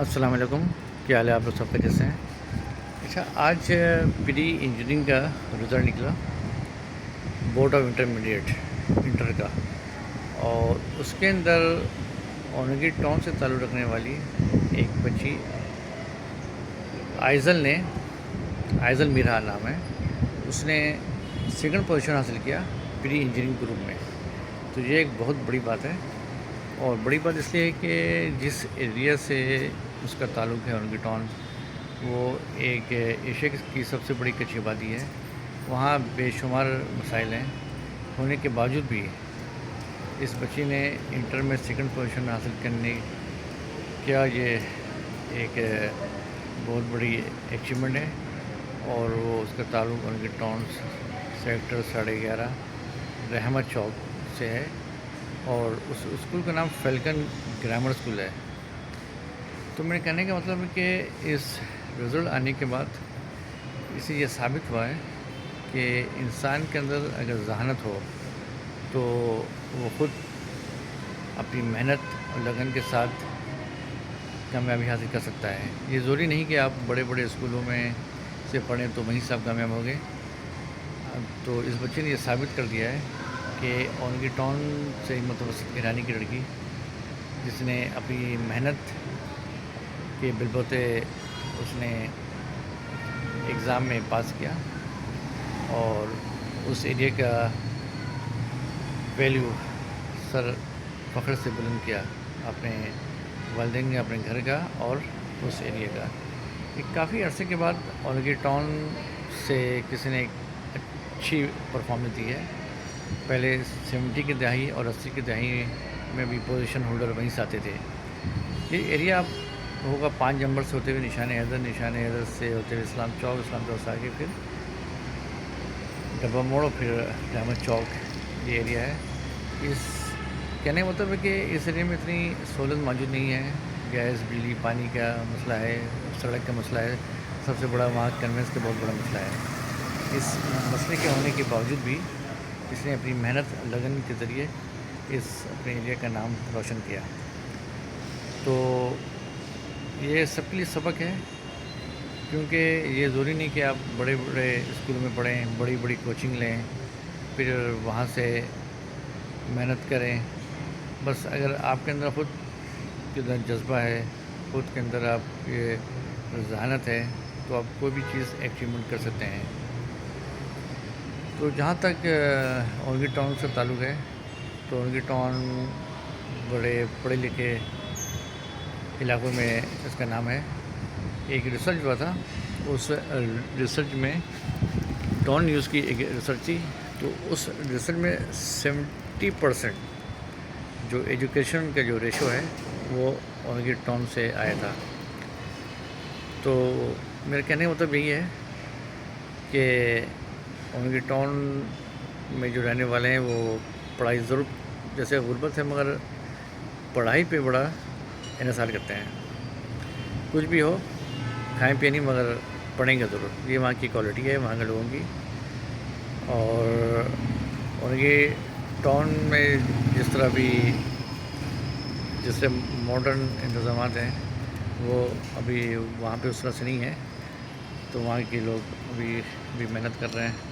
السلام علیکم، کیا حال ہے آپ لوگ سب کا جیسے ہیں؟ اچھا، آج پری انجینئرنگ کا رزلٹ نکلا، بورڈ آف انٹرمیڈیٹ انٹر کا، اور اس کے اندر اونگی ٹاؤن سے تعلق رکھنے والی ایک بچی آئزل میرا نام ہے، اس نے سیکنڈ پوزیشن حاصل کیا پری انجینئرنگ گروپ میں. تو یہ ایک بہت بڑی بات ہے، اور بڑی بات اس لیے ہے کہ جس ایریا سے اس کا تعلق ہے اونگی ٹاؤن، وہ ایک ایشیا کی سب سے بڑی کچی آبادی ہے. وہاں بے شمار مسائل ہیں، ہونے کے باوجود بھی اس بچی نے انٹر میں سیکنڈ پوزیشن حاصل کرنے کیا. یہ ایک بہت بڑی اچیومنٹ ہے، اور وہ اس کا تعلق اونگی ٹاؤن سیکٹر 11.5 رحمت چوک سے ہے، اور اس اسکول کا نام فیلکن گرامر اسکول ہے. تو میرے کہنے کا مطلب ہے کہ اس رزلٹ آنے کے بعد اس سے یہ ثابت ہوا ہے کہ انسان کے اندر اگر ذہانت ہو تو وہ خود اپنی محنت اور لگن کے ساتھ کامیابی حاصل کر سکتا ہے. یہ ضروری نہیں کہ آپ بڑے بڑے اسکولوں میں سے پڑھیں تو وہیں سے آپ کامیاب ہو گئے. تو اس بچے نے یہ ثابت کر دیا ہے کہ اونگی ٹاؤن سے متوسط گھرانے کی لڑکی، جس نے اپنی محنت کے بلبوتے اس نے ایگزام میں پاس کیا، اور اس ایریا کا ویلیو سر فخر سے بلند کیا، اپنے والدین نے، اپنے گھر کا اور اس ایریا کا. ایک کافی عرصے کے بعد اونگی ٹاؤن سے کسی نے ایک اچھی پرفارمنس دی ہے. پہلے 70 کی دہائی اور 80 کی دہائی میں بھی پوزیشن ہولڈر وہیں سے آتے تھے. یہ ایریا اب ہوگا 5 نمبر سے ہوتے ہوئے نشان حیدر سے ہوتے ہوئے اسلام چوک سے آگے پھر ڈبہ موڑ اور پھر رحمت چوک یہ ایریا ہے. اس کہنے کا مطلب ہے کہ اس ایریا میں اتنی سہولت موجود نہیں ہے. گیس، بجلی، پانی کا مسئلہ ہے، سڑک کا مسئلہ ہے، سب سے بڑا وہاں کنوینس کا بہت بڑا مسئلہ ہے. اس مسئلے کے ہونے کے باوجود بھی اس نے اپنی محنت لگن کے ذریعے اس اپنے ایریا کا نام روشن کیا. تو یہ سب کے لیے سبق ہے، کیونکہ یہ ضروری نہیں کہ آپ بڑے بڑے اسکولوں میں پڑھیں، بڑی بڑی کوچنگ لیں، پھر وہاں سے محنت کریں. بس اگر آپ کے اندر خود کے اندر جذبہ ہے، خود کے اندر آپ یہ ذہانت ہے، تو آپ کوئی بھی چیز اچیومنٹ کر سکتے ہیں. تو جہاں تک اونگی ٹاؤن سے تعلق ہے، تو اونگی ٹاؤن بڑے پڑھے لکھے علاقوں میں اس کا نام ہے. ایک ریسرچ ہوا تھا، اس ریسرچ میں ڈان نیوز کی ایک ریسرچ تھی. تو اس ریسرچ میں 70% جو ایجوکیشن کا جو ریشو ہے وہ اونگی ٹاؤن سے آیا تھا. تو میرے کہنے کا مطلب یہی ہے کہ اونگی ٹاؤن میں جو رہنے والے ہیں وہ پڑھائی ضرور، جیسے غربت ہے مگر پڑھائی پہ بڑا انحصار کرتے ہیں. کچھ بھی ہو، کھائیں پییں نہیں مگر پڑھیں گے ضرور. یہ وہاں کی کوالٹی ہے وہاں کے لوگوں کی. اور اونگی ٹاؤن میں جس طرح ماڈرن انتظامات ہیں وہ ابھی وہاں پہ اس طرح سے نہیں ہے. تو وہاں کے لوگ ابھی بھی محنت کر رہے ہیں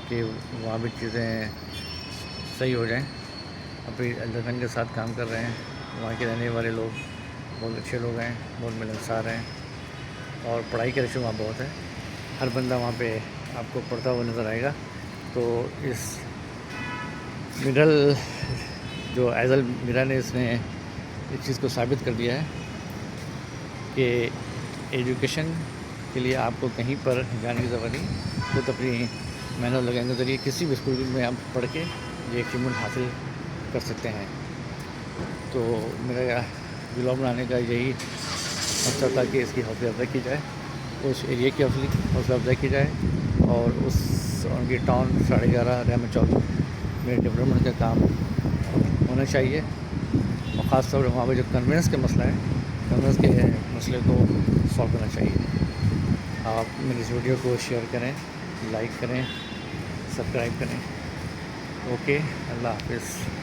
کہ وہاں بھی چیزیں صحیح ہو جائیں. ابھی لگن کے ساتھ کام کر رہے ہیں. وہاں کے رہنے والے لوگ بہت اچھے لوگ ہیں، بہت ملنسار ہیں، اور پڑھائی کا ریشو وہاں بہت ہے. ہر بندہ وہاں پہ آپ کو پڑھتا ہوا نظر آئے گا. تو اس مڈل جو آئزل میرا نے اس نے اس چیز کو ثابت کر دیا ہے کہ ایجوکیشن کے لیے آپ کو کہیں پر جانے کی ضرورت نہیں، خود اپنی محنت لگانے کے ذریعے کسی بھی اسکول میں آپ پڑھ کے یہ اچیومنٹ حاصل کر سکتے ہیں. تو میرا ولاگ بنانے کا یہی مقصد تھا کہ اس کی حوصلہ افزائی کی جائے، اس ایریا کی حوصلہ افزائی کی جائے، اور اس اونگی ٹاؤن 11.5 رحمت چوک میں ڈیولپمنٹ کا کام ہونا چاہیے. اور خاص طور پر وہاں پہ جو کنوینس کا مسئلہ ہے، کنوینس کے مسئلے کو سالو کرنا چاہیے. آپ میری اس ویڈیو کو شیئر کریں، لائک کریں، سبسکرائب کریں. اوکے، اللہ حافظ.